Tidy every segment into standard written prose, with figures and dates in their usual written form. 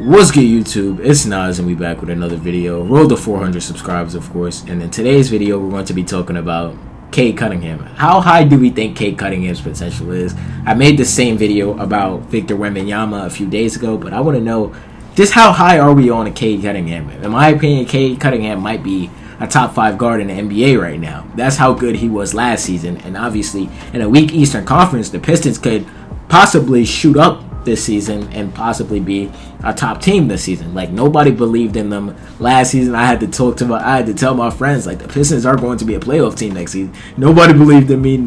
What's good, YouTube? It's Nas, and we back with another video. Roll to 400 subscribers, of course. And in today's video, we're going to be talking about Cade Cunningham. How high do we think Cade Cunningham's potential is? I made the same video about Victor Wembanyama a few days ago, but I want to know just how high are we on a Cade Cunningham? In my opinion, Cade Cunningham might be a top 5 guard in the NBA right now. That's how good he was last season. And obviously, in a weak Eastern Conference, the Pistons could possibly shoot up this season and possibly be a top team this season. Like, nobody believed in them last season. I had to tell my friends, like, the Pistons are going to be a playoff team next season. Nobody believed in me.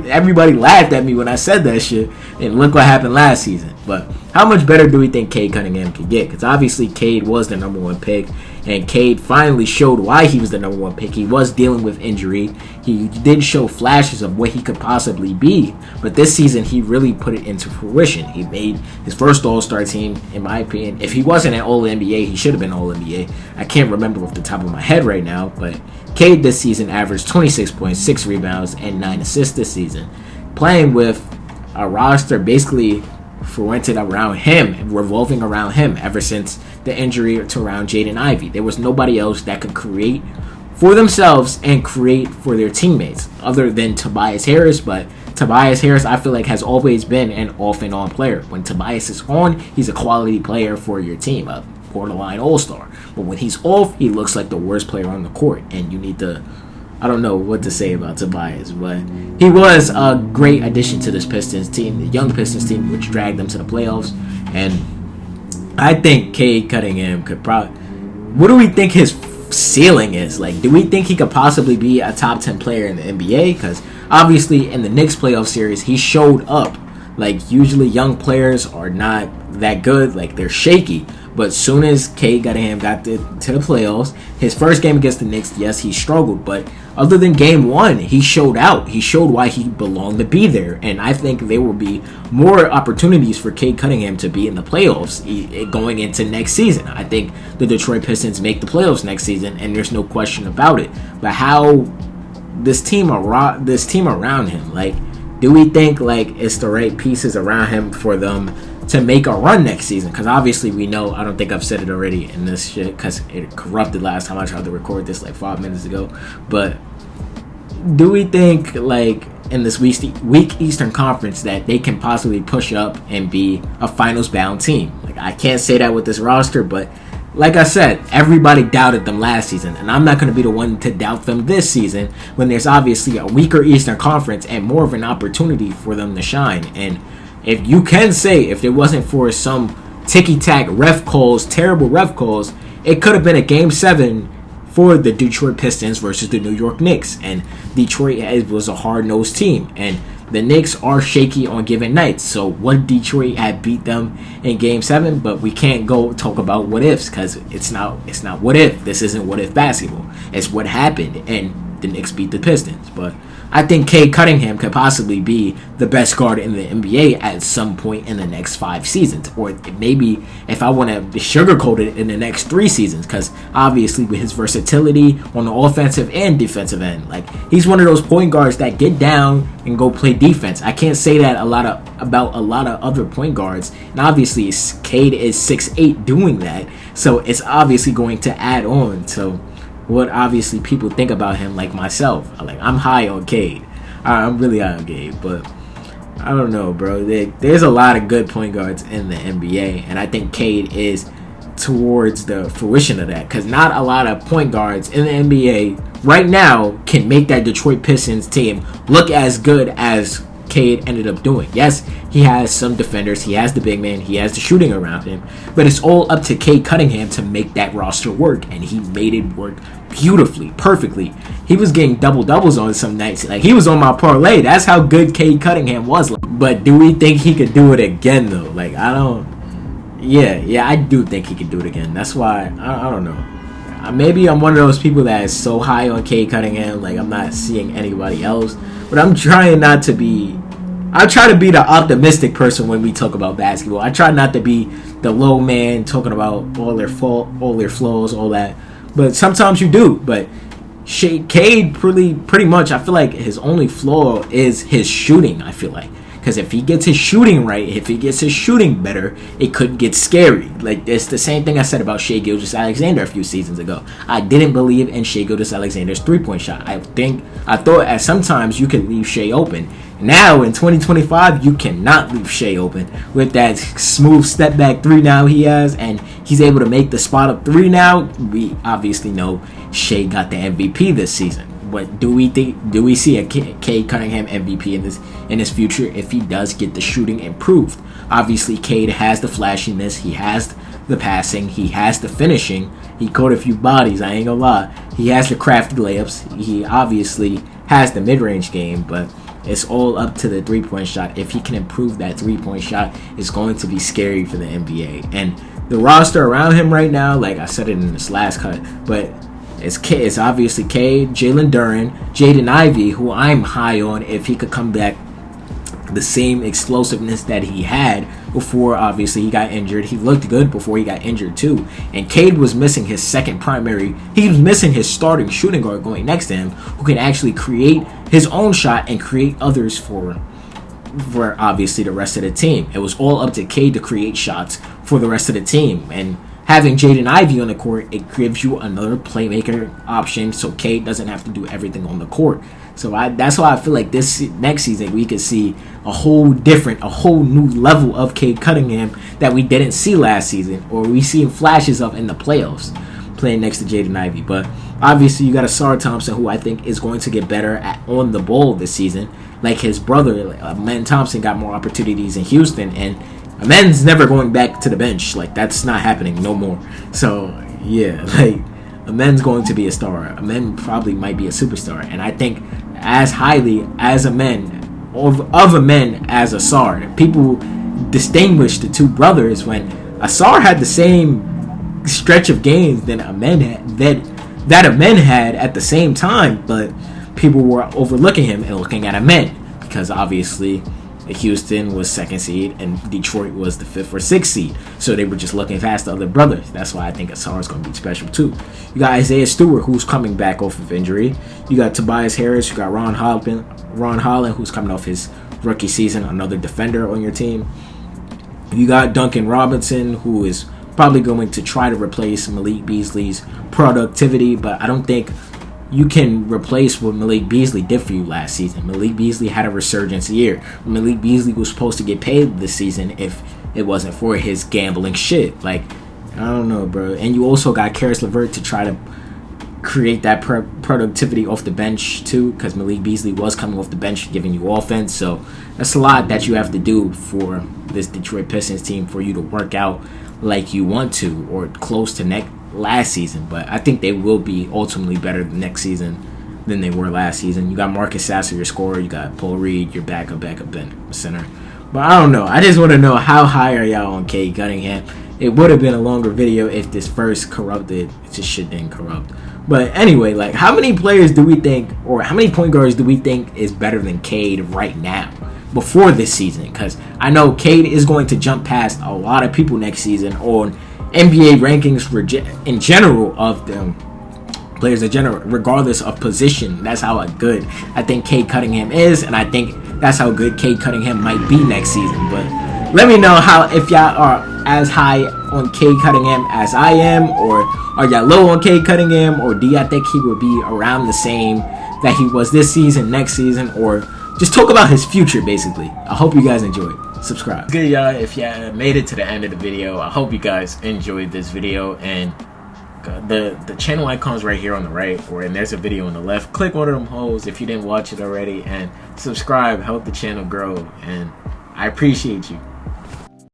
Everybody laughed at me when I said that shit. And look what happened last season. But how much better do we think Cade Cunningham could get? Because obviously Cade was the number 1 pick, and Cade finally showed why he was the number 1 pick. He was dealing with injury. He did show flashes of what he could possibly be, but this season he really put it into fruition. He made his first All-Star team, in my opinion. If he wasn't an All-NBA, he should have been All-NBA. I can't remember off the top of my head right now, but Cade this season averaged 26 points, 6 rebounds, and 9 assists this season, playing with a roster basically oriented around him and revolving around him ever since the injury to around Jaden Ivey. There was nobody else that could create for themselves and create for their teammates other than Tobias Harris. But Tobias Harris, I feel like, has always been an off and on player. When Tobias is on, he's a quality player for your team, a borderline all-star. But when he's off, he looks like the worst player on the court, and you need to, I don't know what to say about Tobias, but he was a great addition to this Pistons team, the young Pistons team, which dragged them to the playoffs. And I think Cade Cunningham could probably... What do we think his ceiling is? Like, do we think he could possibly be a top 10 player in the NBA? Because obviously in the Knicks playoff series, he showed up. Like, usually young players are not that good. Like, they're shaky. But as soon as Cade Cunningham got to the playoffs, his first game against the Knicks, yes, he struggled. But other than game 1, he showed out. He showed why he belonged to be there. And I think there will be more opportunities for Cade Cunningham to be in the playoffs going into next season. I think the Detroit Pistons make the playoffs next season, and there's no question about it. But how this team around him, like, do we think, like, it's the right pieces around him for them to make a run next season? Because obviously we know, I don't think I've said it already in this shit because it corrupted last time I tried to record this like 5 minutes ago, but do we think, like, in this weak Eastern Conference that they can possibly push up and be a finals bound team? Like, I can't say that with this roster, but like I said, everybody doubted them last season, and I'm not going to be the one to doubt them this season when there's obviously a weaker Eastern Conference and more of an opportunity for them to shine. And if you can say, if it wasn't for some ticky-tack ref calls, terrible ref calls, it could have been a Game 7 for the Detroit Pistons versus the New York Knicks. And Detroit was a hard-nosed team, and the Knicks are shaky on given nights. So what Detroit had beat them in Game 7, but we can't go talk about what ifs because it's not what if. This isn't what if basketball. It's what happened, and the Knicks beat the Pistons. But I think Cade Cunningham could possibly be the best guard in the NBA at some point in the next 5 seasons. Or maybe, if I want to sugarcoat it, in the next 3 seasons. Because obviously with his versatility on the offensive and defensive end, like, he's one of those point guards that get down and go play defense. I can't say that about a lot of other point guards. And obviously Cade is 6'8" doing that. So it's obviously going to add on to what obviously people think about him, like myself. Like, I'm high on Cade. I'm really high on Cade, but I don't know, bro. There's a lot of good point guards in the NBA, and I think Cade is towards the fruition of that, because not a lot of point guards in the NBA right now can make that Detroit Pistons team look as good as Cade ended up doing. Yes, he has some defenders, he has the big man, he has the shooting around him, but it's all up to Cade Cunningham to make that roster work, and he made it work beautifully, perfectly. He was getting double-doubles on some nights. Like, he was on my parlay. That's how good Cade Cunningham was. But do we think he could do it again, though? Like, I don't... Yeah, I do think he could do it again. That's why, I don't know. Maybe I'm one of those people that is so high on Cade Cunningham, like, I'm not seeing anybody else. But I'm trying not to be... I try to be the optimistic person when we talk about basketball. I try not to be the low man talking about all their flaws, all that. But sometimes you do. But Cade pretty much, I feel like his only flaw is his shooting, I feel like. Because if he gets his shooting right, if he gets his shooting better, it could get scary. Like, it's the same thing I said about Shai Gilgeous-Alexander a few seasons ago. I didn't believe in Shai Gilgeous-Alexander's three-point shot. I thought at sometimes you could leave Shai open. Now, in 2025, you cannot leave Shai open with that smooth step-back three now he has, and he's able to make the spot-up three now. We obviously know Shai got the MVP this season. But do we see a Cade Cunningham MVP in his future if he does get the shooting improved? Obviously, Cade has the flashiness, he has the passing, he has the finishing. He caught a few bodies, I ain't gonna lie. He has the crafty layups. He obviously has the mid-range game, but it's all up to the three-point shot. If he can improve that three-point shot, it's going to be scary for the NBA. And the roster around him right now, like I said it in this last cut, but it's obviously Cade, Jalen Duren, Jaden Ivey, who I'm high on if he could come back the same explosiveness that he had before. Obviously, he got injured. He looked good before he got injured too. And Cade was missing his he was missing his starting shooting guard going next to him, who can actually create his own shot and create others for obviously the rest of the team. It was all up to Cade to create shots for the rest of the team. And having Jaden Ivey on the court, it gives you another playmaker option, so Cade doesn't have to do everything on the court. So that's why I feel like this next season we could see a whole new level of Cade Cunningham that we didn't see last season, or we see flashes of in the playoffs, playing next to Jaden Ivey. But obviously you got Ausar Thompson, who I think is going to get better on the ball this season. Like his brother, Amen Thompson, got more opportunities in Houston, and Amen's never going back to the bench. Like, that's not happening no more. So, yeah, like, Amen's going to be a star. Amen probably might be a superstar. And I think as highly as Amen, of Amen as Ausar, people distinguish the two brothers when Ausar had the same stretch of games than Amen had, that Amen had at the same time, but people were overlooking him and looking at Amen because obviously Houston was 2nd seed and Detroit was the 5th or 6th seed. So they were just looking past the other brothers. That's why I think Ausar is going to be special too. You got Isaiah Stewart, who's coming back off of injury. You got Tobias Harris. You got Ron Holland, who's coming off his rookie season, another defender on your team. You got Duncan Robinson, who is probably going to try to replace Malik Beasley's productivity, but I don't think you can replace what Malik Beasley did for you last season. Malik Beasley had a resurgence year. Malik Beasley was supposed to get paid this season if it wasn't for his gambling shit. Like, I don't know, bro. And you also got Karis LeVert to try to create that productivity off the bench too, because Malik Beasley was coming off the bench giving you offense. So that's a lot that you have to do for this Detroit Pistons team for you to work out like you want to, or close to last season. But I think they will be ultimately better next season than they were last season. You got Marcus Sasser, your scorer. You got Paul Reed, your backup center. But I don't know. I just want to know, how high are y'all on Cade Cunningham? It would have been a longer video if this first corrupted. It just shit didn't corrupt. But anyway, like, how many players do we think, or how many point guards do we think is better than Cade right now before this season? Because I know Cade is going to jump past a lot of people next season on NBA rankings in general of them players in general, regardless of position. That's how good I think Cade Cunningham is, and I think that's how good Cade Cunningham might be next season. But let me know if y'all are as high on Cade Cunningham as I am, or are y'all low on Cade Cunningham, or do y'all think he will be around the same that he was this season, next season, or just talk about his future, basically. I hope you guys enjoyed. Subscribe. Good, y'all. If y'all made it to the end of the video, I hope you guys enjoyed this video. And the channel icon's right here on the right, and there's a video on the left. Click one of them holes if you didn't watch it already, and subscribe. Help the channel grow, and I appreciate you.